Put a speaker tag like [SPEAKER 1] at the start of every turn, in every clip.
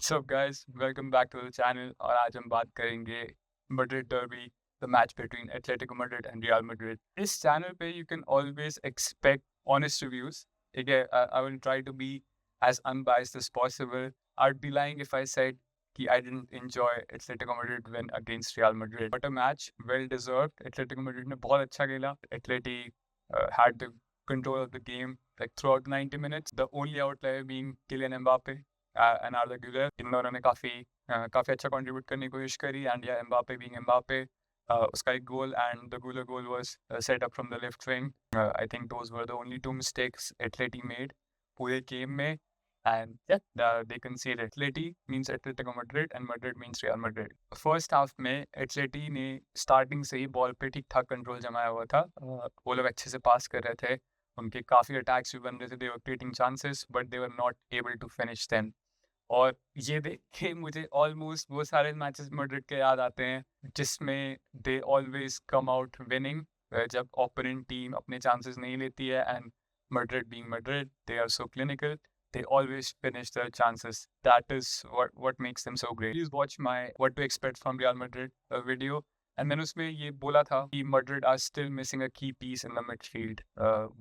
[SPEAKER 1] What's up guys? Welcome back to the channel और आज हम बात करेंगे Madrid Derby, the match between Atletico Madrid and Real Madrid. इस channel पे you can always expect honest reviews. ठीक है, I will try to be as unbiased as possible. I'd be lying if I said कि I didn't enjoy Atletico Madrid win against Real Madrid. But a match well deserved. Atletico Madrid ने बहुत अच्छा खेला. Atleti had the control of the game like throughout 90 minutes. The only outlier being Kylian Mbappe. And आर्दा गुलर, इन दोनों ने काफ़ी अच्छा contribute करने की कोशिश करी. एंड या एम्बापे बीइंग एम्बापे, उसका एक गोल एंड द गुलर goal was set up from the left wing. I think those were the only two mistakes Atleti made पूरे गेम में. And they consider. Atleti means Atletico Madrid and Madrid means Real Madrid. First half में Atleti ने starting से ही ball पे ठीक ठाक control जमाया हुआ था. वो लोग अच्छे से पास कर रहे थे. उनके काफ़ी अटैक्स भी बन रहे थे. They were creating chances but they were not able to finish them. और ये देख के मुझे ऑलमोस्ट वो सारे मैचेस मैड्रिड के याद आते हैं जिसमें they always come out winning, जब ओपोनेंट टीम अपने चांसेस नहीं लेती है. And Madrid being Madrid, they are so clinical. They always finish their chances. That is what makes them so great. Please watch my What to Expect from Real Madrid video. And मैंने उसमें ये बोला था कि Madrid are still missing a key piece in the midfield.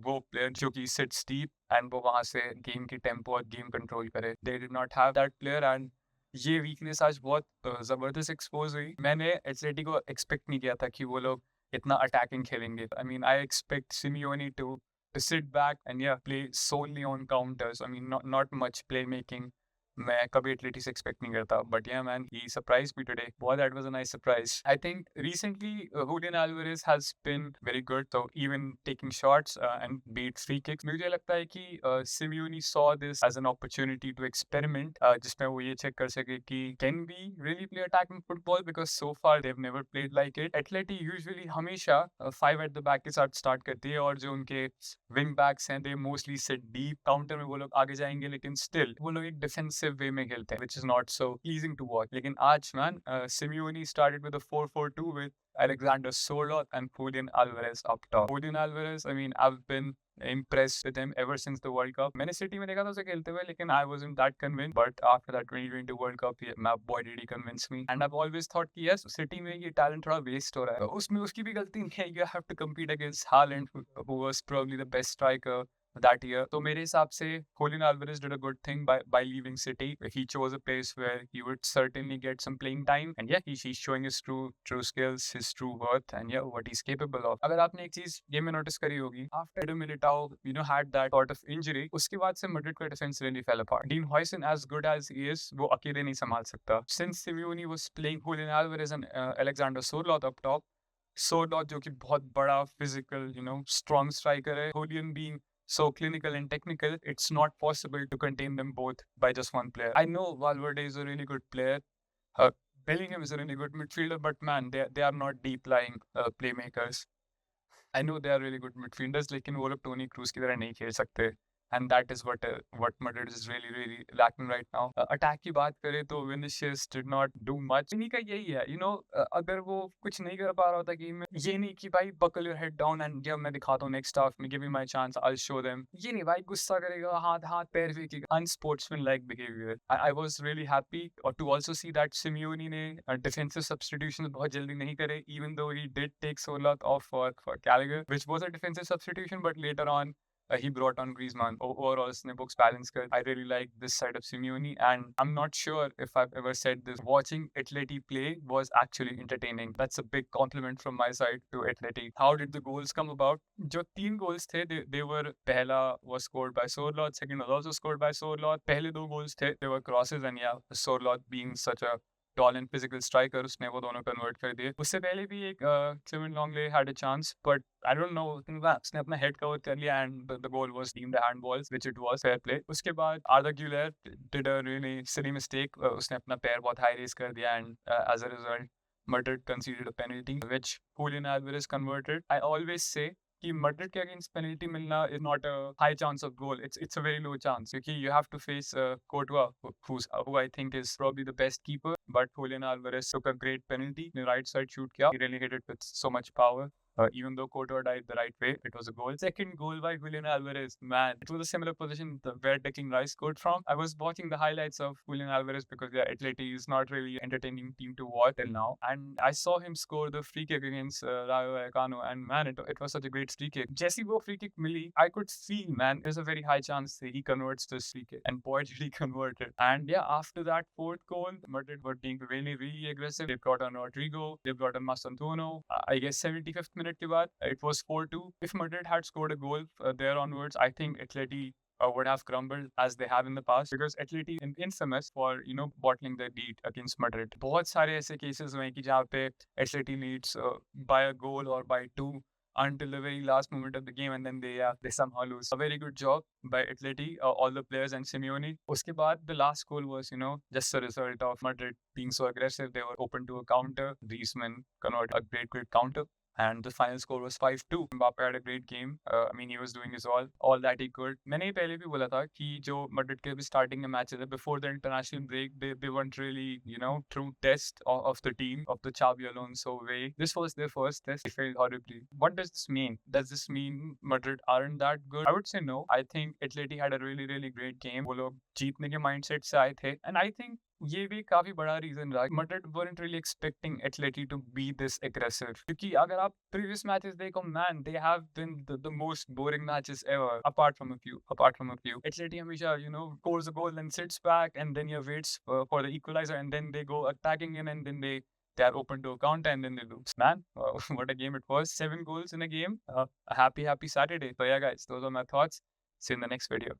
[SPEAKER 1] वो player जो कि seats deep and वो वहाँ से गेम की टेम्पो और गेम कंट्रोल करे. They did not have that player. And ये वीकनेस आज बहुत ज़बरदस्त एक्सपोज हुई. मैंने एटलेटी को एक्सपेक्ट नहीं किया था कि वो लोग इतना अटैकिंग खेलेंगे. I mean I expect Simeone to sit back and play solely on counters. I mean, not much playmaking. मैं कभी एटलेटी से एक्सपेक्ट नहीं करता. But man, he surprise me today. बहुत that was a nice surprise. I think recently Julian Alvarez has been very good, so even taking shots and beat free kicks. मुझे लगता है कि Simeone saw this as an opportunity to experiment, जिसमें वो ये check कर सके कि can we really play attacking football, because so far they've never played like it. Atleti usually हमेशा 5 at the back के साथ स्टार्ट करती है और जो उनके विंग बैक्स हैं they mostly sit deep. Counter में वो लोग आगे जाएंगे लेकिन स्टिल वो लोग एक डिफेंसिव वे में खेलते हैं, which is not so pleasing to watch. लेकिन आज man, Simeone started with a 4-4-2 with Alexander Sørloth and Julian Alvarez up top. Julian Alvarez, I mean, I've been impressed with him ever since the World Cup. मैंने city में देखा था उसे खेलते हुए, लेकिन I wasn't that convinced. But after that 2020 World Cup, boy did he convince me. And I've always thought कि yes, city में ये talent थोड़ा waste हो रहा है. उसमें उसकी भी गलती नहीं है. You have to compete against Haaland, who was probably the best striker that year. So मेरे हिसाब से Julian Alvarez did a good thing by leaving City. He chose a place where he would certainly get some playing time. And he's showing his true skills, his true worth, and what he's capable of. अगर आपने एक चीज ये में notice करी होगी, after Militao had that sort of injury, उसके बाद से Madrid का defense really fell apart. Dean Huijsen, as good as he is, वो अकेले नहीं संभाल सकता. Since Simeone was playing Julian Alvarez and Alexander Sørloth up top, Sørloth जो कि बहुत बड़ा physical, strong striker है, Julian being so clinical and technical, it's not possible to contain them both by just one player. I know Valverde is a really good player. Bellingham is a really good midfielder, but man, they are not deep-lying playmakers. I know they are really good midfielders, लेकिन वो लोग Toni Kroos की तरह नहीं खेल सकते. And that is what Madrid is really lacking right now. Attack की बात करें तो Vinicius did not do much. इन्हीं का यही है, अगर वो कुछ नहीं कर पा रहा होता गेम में, ये नहीं कि भाई buckle your head down and मैं दिखाता हूँ next half में, give me my chance, I'll show them. ये नहीं भाई, गुस्सा करेगा, हाथ पैर फेंकेगा. Unsportsmanlike behavior. I was really happy to also see that Simeone ने defensive substitutions बहुत जल्दी नहीं करे, even though he did take Sørloth off for Gallagher, which was a defensive substitution, but later on he brought on Griezmann. Overall, उसने books balance कर. I really like this side of Simeone, and I'm not sure if I've ever said this. Watching Atleti play was actually entertaining. That's a big compliment from my side to Atleti. How did the goals come about? जो 3 goals थे, they were, पहला was scored by Sørloth, second was also scored by Sørloth. पहले 2 goals थे, they were crosses, and Sørloth being such a tall and physical striker, उसने वो दोनों convert कर दिए. उससे पहले भी एक Clement Longley had a chance, but I don't know, उसने अपना head cover कर लिया and the goal was deemed a handball, which it was. Fair play. उसके बाद Arda Güler did a really silly mistake. उसने अपना पैर बहुत high raise कर दिया, and as a result Madrid conceded a penalty, which Julian Alvarez converted. I always say कि Madrid के against penalty मिलना is not a high chance of goal. It's a very low chance, क्योंकि you have to face Courtois, who I think is probably the best keeper. But Julian Alvarez took a great penalty. The right side shoot किया. He really hit it with so much power. Even though Courtois died the right way, it was a goal. Second goal by Julian Alvarez, man, it was a similar position where Declan Rice scored from. I was watching the highlights of Julian Alvarez because Atleti is not really entertaining team to watch till now, and I saw him score the free kick against Rayo Vallecano, and man, it was such a great free kick. Jesse Bo free kick Millie, I could feel, man, there's a very high chance that he converts this free kick, and boy did he convert it. And yeah, after that fourth goal, Madrid were being really aggressive. They brought on Rodrigo, they brought on Mastantuono. I guess 75th minute ke baad, it was 4-2. If Madrid had scored a goal there onwards, I think Atleti would have crumbled as they have in the past, because Atleti is infamous for bottling their lead against Madrid. बहुत सारे ऐसे cases हुए हैं कि जहाँ पे Atleti leads by a goal or by two until the very last moment of the game, and then they somehow lose. A very good job by Atleti, all the players and Simeone. Uske baad, the last goal was, just a result of Madrid being so aggressive. They were open to a counter. Griezmann converted a great counter. And the final score was 5-2. Mbappe had a great game. I mean, he was doing his all that he could. मैंने पहले भी बोला था कि जो Madrid के भी starting में matches है, before the international break, they weren't really, true test of the team, of the Xabi Alonso way. This was their first test. They failed horribly. What does this mean? Does this mean Madrid aren't that good? I would say no. I think Atleti had a really great game. वो लोग जीतने के mindset से आए थे. And I think ये भी काफी बड़ा रीजन रहा. Madrid weren't really expecting Atleti to be this aggressive. क्योंकि अगर आप previous matches देखो, man, they have been the most boring matches ever, apart from a few. Atleti हमेशा, scores a goal and sits back, and then waits for the equalizer, and then they go attacking in, and then they are open to a counter, and then they lose. Man, what a game it was. 7 goals in a game. A happy Saturday. So yeah, guys, those are my thoughts. See you in the next video.